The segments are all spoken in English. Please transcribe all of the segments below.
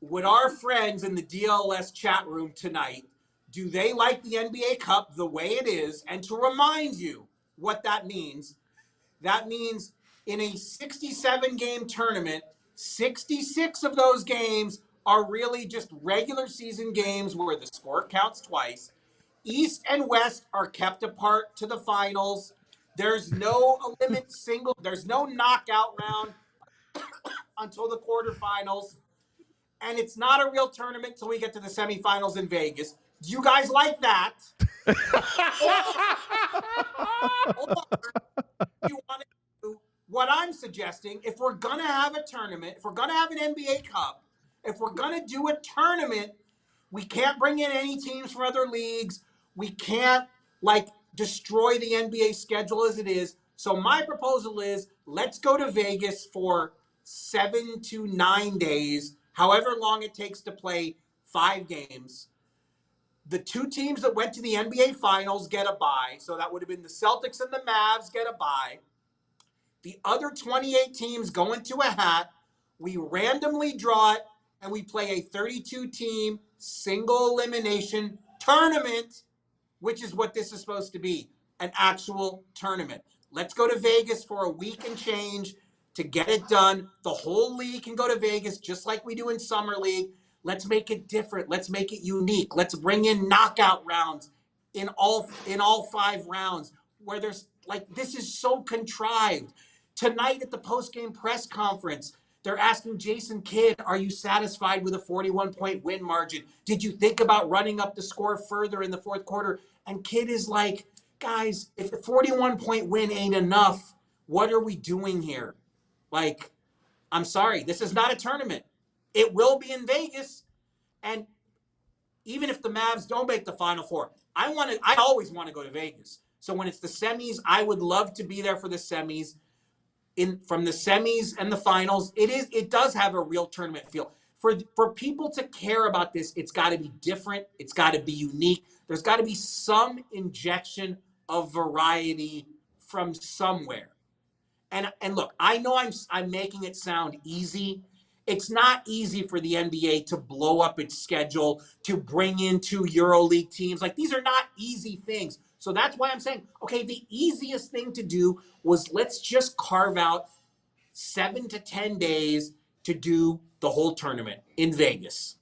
would our friends in the DLLS chat room tonight, do they like the NBA Cup the way it is? And to remind you what that means in a 67-game tournament, 66 of those games are really just regular season games where the score counts twice. East and West are kept apart to the finals. There's no there's no knockout round until the quarterfinals. And it's not a real tournament until we get to the semifinals in Vegas. Do you guys like that? You want to do what I'm suggesting? If we're going to have a tournament, if we're going to have an NBA Cup, if we're going to do a tournament, we can't bring in any teams from other leagues. We can't, destroy the NBA schedule as it is. So my proposal is let's go to Vegas for 7 to 9 days, however long it takes to play 5 games. The 2 teams that went to the NBA Finals get a bye. So that would have been the Celtics and the Mavs get a bye. The other 28 teams go into a hat. We randomly draw it, and we play a 32-team single elimination tournament, which is what this is supposed to be, an actual tournament. Let's go to Vegas for a week and change to get it done. The whole league can go to Vegas just like we do in Summer League. Let's make it different. Let's make it unique. Let's bring in knockout rounds in all 5 rounds where there's this is so contrived. Tonight at the post-game press conference, they're asking Jason Kidd, are you satisfied with a 41-point win margin? Did you think about running up the score further in the fourth quarter? And Kidd is like, guys, if the 41-point win ain't enough, what are we doing here? I'm sorry, this is not a tournament. It will be in Vegas. And even if the Mavs don't make the Final Four, I always want to go to Vegas. So when it's the semis, I would love to be there for the semis. From the semis and the finals, it does have a real tournament feel. For people to care about this, it's got to be different. It's got to be unique. There's got to be some injection of variety from somewhere. And look, I know I'm making it sound easy. It's not easy for the NBA to blow up its schedule, to bring in 2 EuroLeague teams. These are not easy things. So that's why I'm saying, okay, the easiest thing to do was let's just carve out 7 to 10 days to do the whole tournament in Vegas.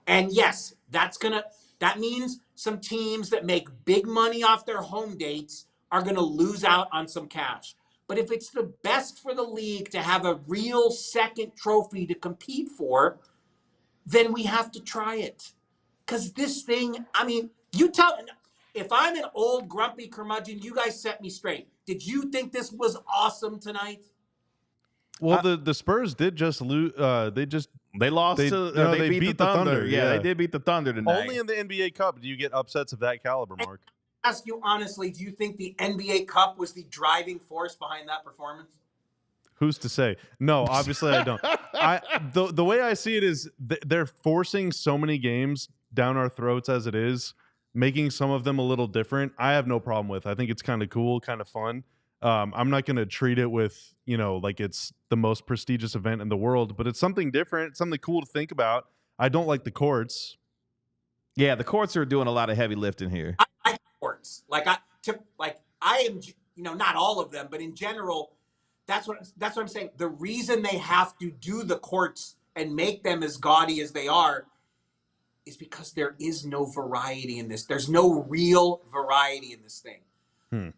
And yes, that means some teams that make big money off their home dates are going to lose out on some cash. But if it's the best for the league to have a real second trophy to compete for, then we have to try it. Because this thing, if I'm an old grumpy curmudgeon, you guys set me straight. Did you think this was awesome tonight? Well, the Spurs did just lose. They lost. They beat the Thunder. Yeah, they did beat the Thunder tonight. Only in the NBA Cup do you get upsets of that caliber, Mark. Ask you honestly, do you think the NBA Cup was the driving force behind that performance? Who's to say? No, obviously I don't. The way I see it is they're forcing so many games down our throats as it is, making some of them a little different. I have no problem with. I think it's kind of cool, kind of fun. I'm not going to treat it with, like it's the most prestigious event in the world, but it's something different, something cool to think about. I don't like the courts. Yeah, the courts are doing a lot of heavy lifting here. I like courts. I am, not all of them, but in general, that's what I'm saying. The reason they have to do the courts and make them as gaudy as they are is because there is no variety in this. There's no real variety in this thing.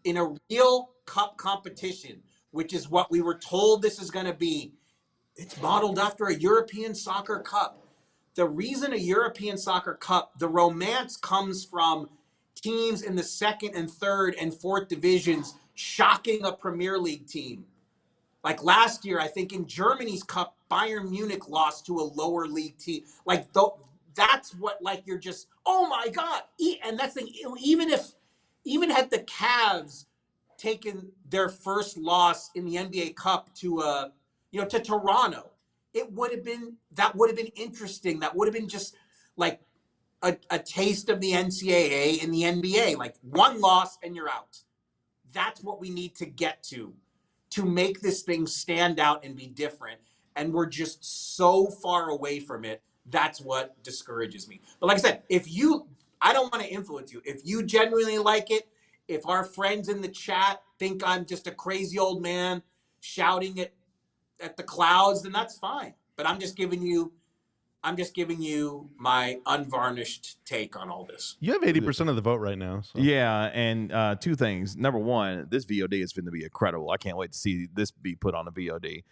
In a real cup competition, which is what we were told this is going to be, it's modeled after a European Soccer Cup. The reason a European Soccer Cup, the romance comes from teams in the 2nd and 3rd and 4th divisions shocking a Premier League team. Like last year, I think in Germany's Cup, Bayern Munich lost to a lower league team. That's what, you're just, oh my God. And that's the thing, even had the Cavs taken their first loss in the NBA Cup to Toronto, that would have been interesting. That would have been just a taste of the NCAA in the NBA, one loss and you're out. That's what we need to get to make this thing stand out and be different. and we're just so far away from it. That's what discourages me. But like I said, I don't want to influence you. If you genuinely like it, if our friends in the chat think I'm just a crazy old man shouting at the clouds, then that's fine. But I'm just giving you my unvarnished take on all this. You have 80% of the vote right now. So. Yeah, and two things. Number one, this VOD is going to be incredible. I can't wait to see this be put on a VOD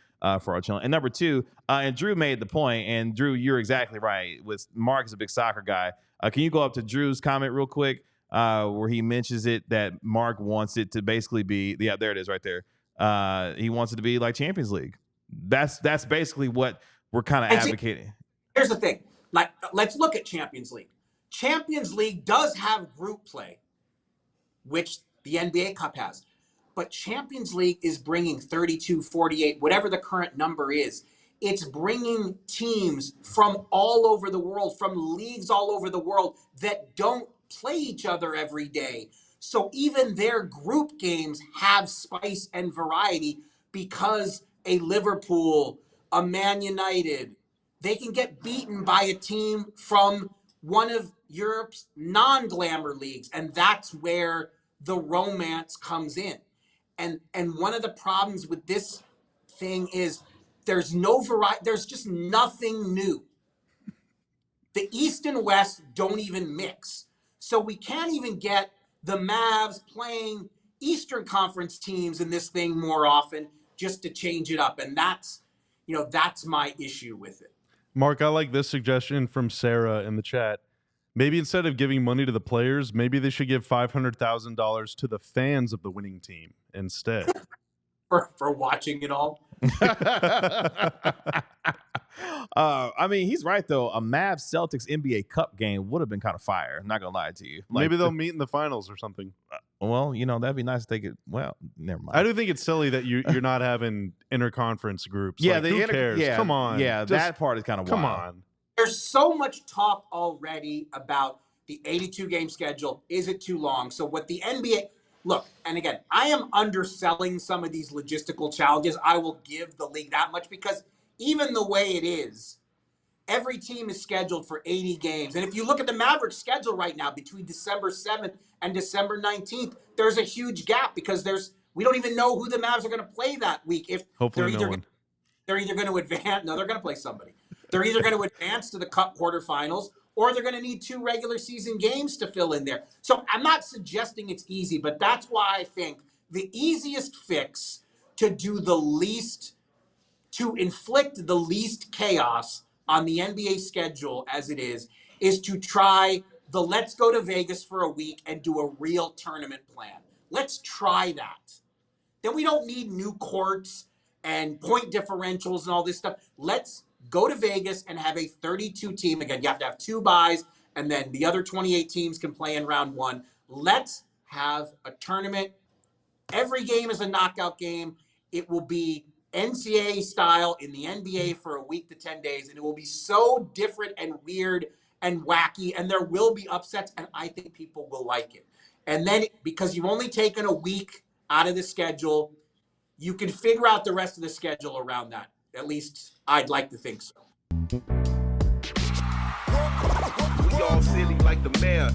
for our channel. And number two, and Drew made the point, and Drew, you're exactly right. With Marc is a big soccer guy. Can you go up to Drew's comment real quick where he mentions it that Marc wants it to basically be, yeah, there it is right there. He wants it to be like Champions League. That's basically what we're kind of advocating. Here's the thing. Like, let's look at Champions League. Champions League does have group play, which the NBA Cup has. But Champions League is bringing 32, 48, whatever the current number is. It's bringing teams from all over the world, from leagues all over the world that don't play each other every day. So even their group games have spice and variety because a Liverpool, a Man United, they can get beaten by a team from one of Europe's non-glamour leagues. And that's where the romance comes in. And one of the problems with this thing is there's no variety. There's just nothing new. The East and West don't even mix. So we can't even get the Mavs playing Eastern Conference teams in this thing more often just to change it up. And that's my issue with it. Marc, I like this suggestion from Sarah in the chat. Maybe instead of giving money to the players, maybe they should give $500,000 to the fans of the winning team instead. For watching it all. I mean, he's right though. A Mavs Celtics NBA Cup game would have been kind of fire. I'm not gonna lie to you. Maybe they'll meet in the finals or something. Well, that'd be nice if they could. Well, never mind. I do think it's silly that you're not having interconference groups. Yeah, like, who cares? Yeah, come on. Yeah, that part is kind of come wild. on. There's so much talk already about the 82-game schedule. Is it too long? So what the NBA look, and again, I am underselling some of these logistical challenges. I will give the league that much because even the way it is, every team is scheduled for 80 games. And if you look at the Mavericks schedule right now between December 7th and December 19th, there's a huge gap because we don't even know who the Mavs are going to play that week. If hopefully they're either going to advance. No, they're going to play somebody. They're either going to advance to the Cup quarterfinals or they're going to need 2 regular season games to fill in there. So I'm not suggesting it's easy, but that's why I think the easiest fix to inflict the least chaos on the NBA schedule as it is to try the let's go to Vegas for a week and do a real tournament plan. Let's try that. Then we don't need new courts and point differentials and all this stuff. Let's go to Vegas and have a 32 team. Again, you have to have 2 buys, and then the other 28 teams can play in round 1. Let's have a tournament. Every game is a knockout game. It will be NCAA style in the NBA for a week to 10 days, and it will be so different and weird and wacky, and there will be upsets, and I think people will like it. And then, because you've only taken a week out of the schedule, you can figure out the rest of the schedule around that. At least I'd like to think so. We all silly like the mayor.